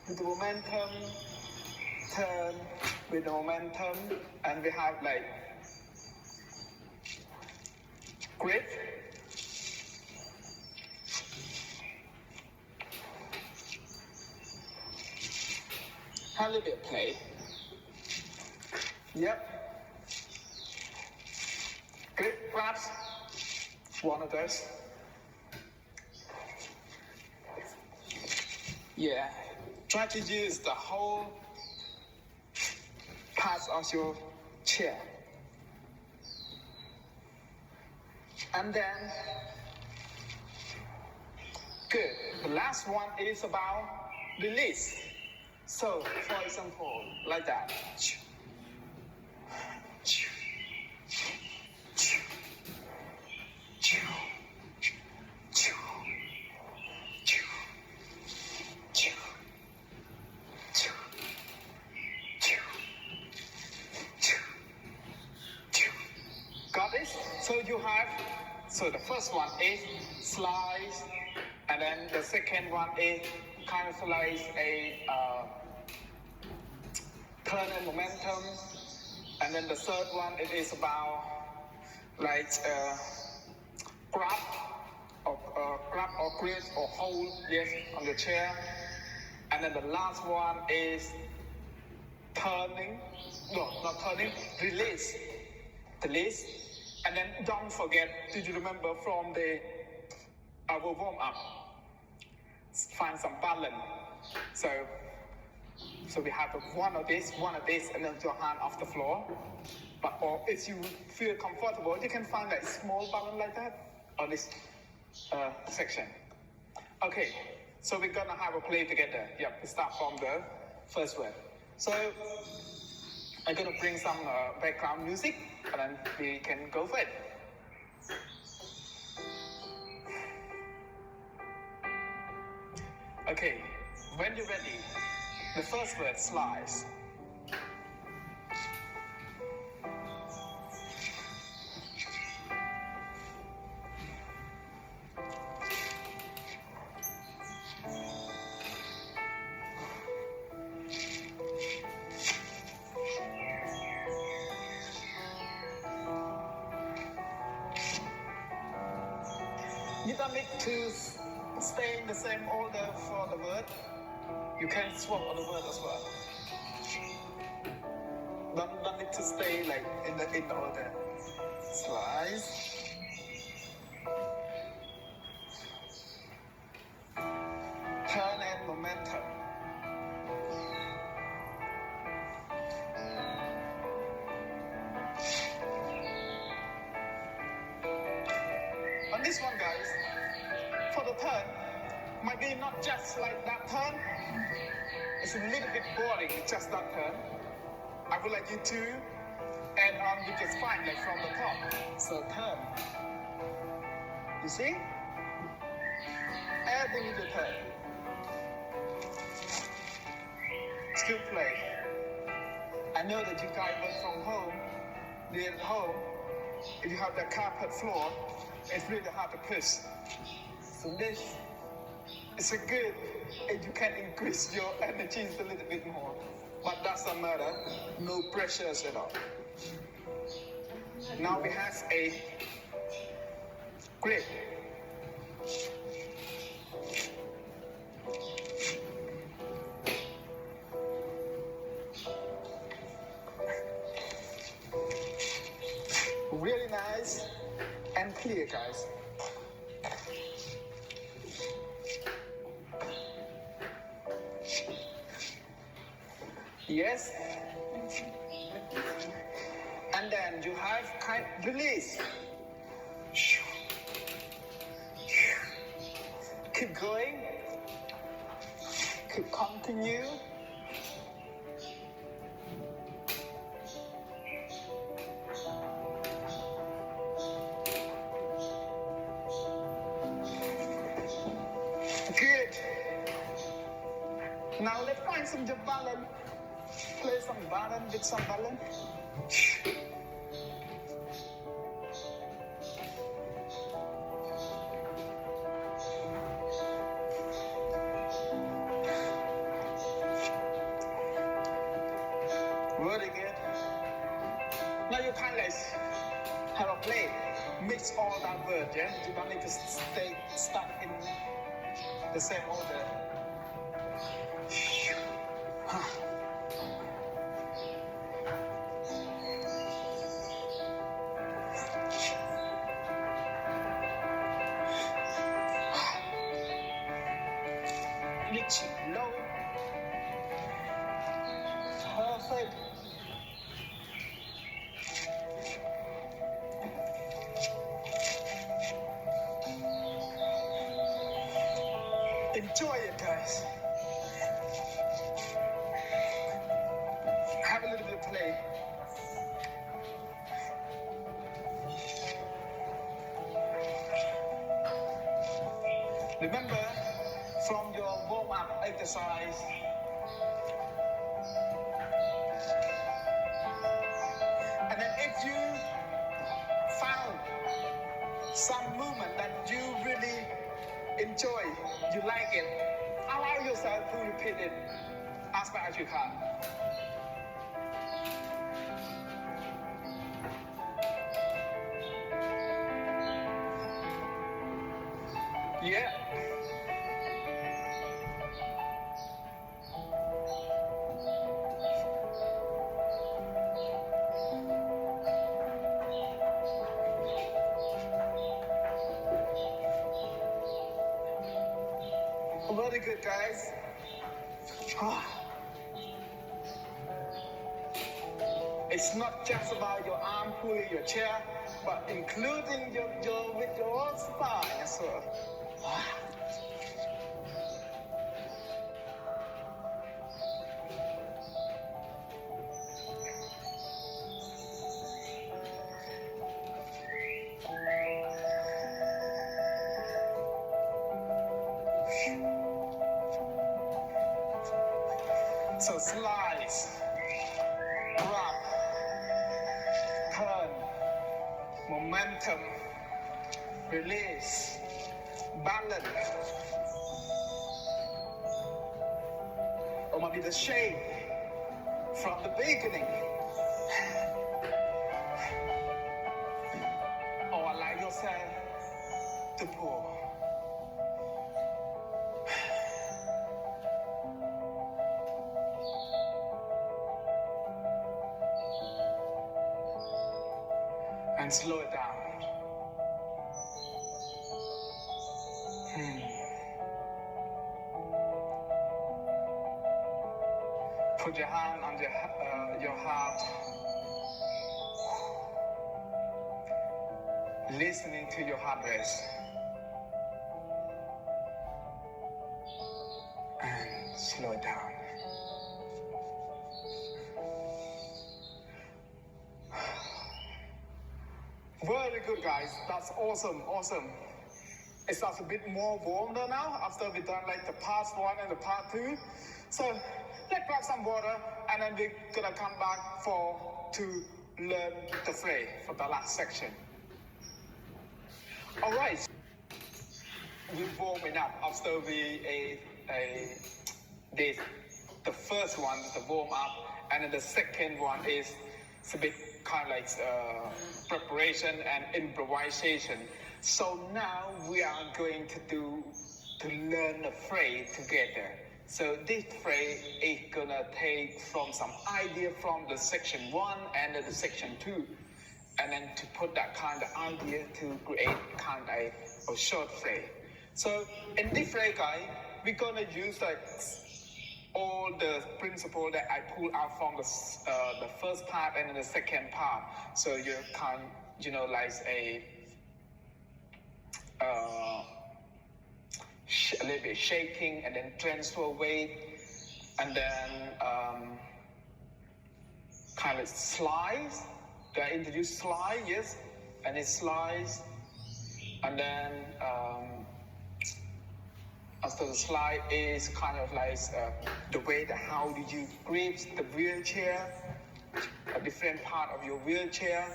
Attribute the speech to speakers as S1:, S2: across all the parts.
S1: with the momentum, turn with the momentum, and we have like grip, a little bit of play. Yep. Grip grabs, one of those. Yeah. Try to use the whole part of your chair. And then, good. The last one is about release. So, for example, like that. Got this? So you have, so the first one is slice, and then the second one is kind of like a turn and momentum, and then the third one it is about like grab or grip or hold, yes, on the chair, and then the last one is turning, no, not turning, release. And then don't forget, did you remember from our warm up, find some balance. So we have one of this, and then your hand off the floor. But or if you feel comfortable, you can find that small balance like that on this section. Okay, so we're gonna have a play together. Yeah, we start from the first word. So I'm gonna bring some background music, and then we can go for it. Okay, when you're ready, the first word, slice. You don't need to stay in the same order for the word. You can swap on the word as well. Don't need to stay like in the order. Slice. Turn and momentum. On this one, guys, for the turn, might be not just like that turn. It's a little bit boring, just that turn. I would like you to add on with your spine, like from the top. So turn. You see? Adding with the turn. Still play. I know that you guys work from home. They're at home. If you have that carpet floor, it's really hard to push. So this is a good, and you can increase your energy a little bit more. But that doesn't matter. No pressures at all. Now we have a grip. Really nice and clear, guys. Yes. And then you have kind release. Keep going. Keep continue. Good. Now let's find some balance. Play some balance with some balance. have a play. Mix all that word, yeah? You don't need to stay stuck in the same order. Reach low. Perfect. Enjoy it, guys. Have a little bit of play. Remember, from your warm-up exercise, and then if you found some movement that you really enjoy, you like it, allow yourself to repeat it as much as you can. Yeah. Very good, guys. It's not just about your arm pulling your chair, but including with your spine as well. So slice, grab, turn, momentum, release, balance. Or maybe the shape from the beginning. Or allow yourself to pull. And slow it down. Put your hand on your heart. Listening to your heart rate. And slow it down. Very good, guys. That's awesome, awesome. It starts a bit more warmer now after we've done like the part 1 and the part 2. So let's grab some water and then we're gonna come back to learn the fray for the last section. All right. We're warming up after we did the first one, the warm up, and then the second one is a bit kind of like preparation and improvisation. So now we are going to learn the fray together. So this fray is gonna take from some idea from the section 1 and then the section 2, and then to put that kind of idea to create kind of a short fray. So in this fray, guys, we're gonna use like all the principle that I pulled out from the first part and then the second part. So you can, like a little bit shaking and then transfer weight, and then kind of slides. Do I introduce slide? Yes, and it slides, and then after the slide is kind of like the way that how do you grip the wheelchair, a different part of your wheelchair.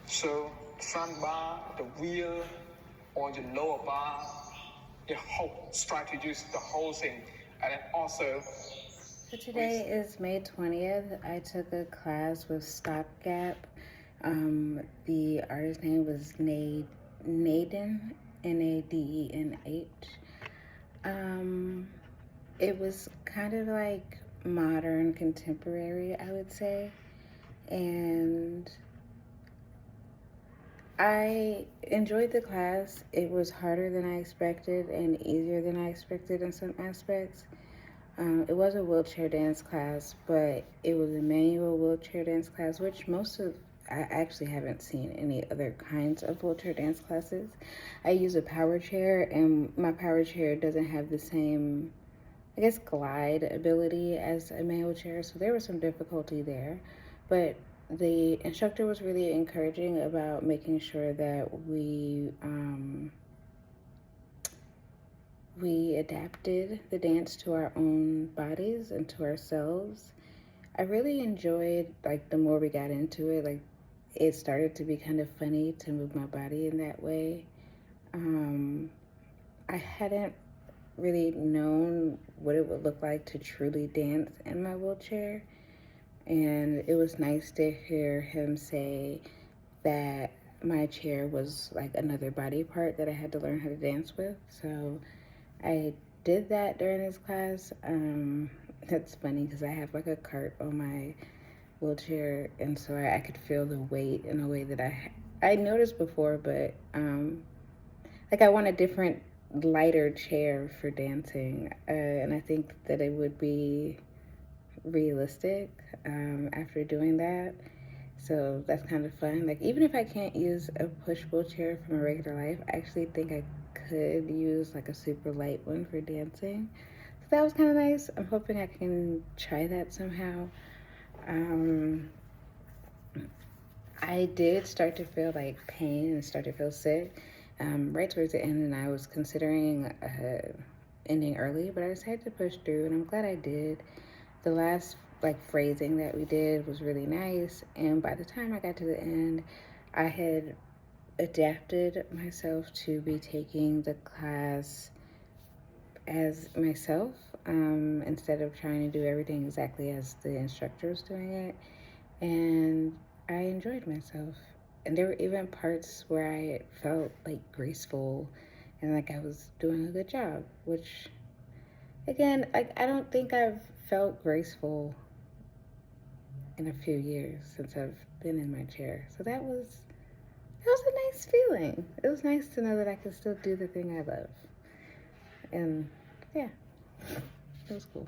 S1: So front bar, the wheel, or the lower bar, the whole, try to use the whole thing. And then also,
S2: so today is May 20th. I took a class with Stopgap. The artist name was Naden, Nadenh. It was kind of like modern contemporary, I would say. And I enjoyed the class. It was harder than I expected and easier than I expected in some aspects. It was a wheelchair dance class, but it was a manual wheelchair dance class, which I actually haven't seen any other kinds of wheelchair dance classes. I use a power chair, and my power chair doesn't have the same, I guess, glide ability as a manual chair, so there was some difficulty there. But the instructor was really encouraging about making sure that we adapted the dance to our own bodies and to ourselves. I really enjoyed, like, the more we got into it, like, it started to be kind of funny to move my body in that way. I hadn't really known what it would look like to truly dance in my wheelchair, and it was nice to hear him say that my chair was like another body part that I had to learn how to dance with. So I did that during this class. That's funny because I have like a cart on my wheelchair, and so I could feel the weight in a way that I noticed before, but like I want a different, lighter chair for dancing, and I think that it would be realistic after doing that. So that's kind of fun. Like, even if I can't use a push wheelchair from a regular life, I actually think I could use like a super light one for dancing. So that was kind of nice. I'm hoping I can try that somehow. I did start to feel like pain and start to feel sick right towards the end, and I was considering ending early, but I decided to push through, and I'm glad I did. The last like phrasing that we did was really nice, and by the time I got to the end, I had adapted myself to be taking the class as myself, instead of trying to do everything exactly as the instructor was doing it, and I enjoyed myself. And there were even parts where I felt like graceful and like I was doing a good job, which, again, like, I don't think I've felt graceful in a few years since I've been in my chair. So that was a nice feeling. It was nice to know that I could still do the thing I love. And yeah, it was cool.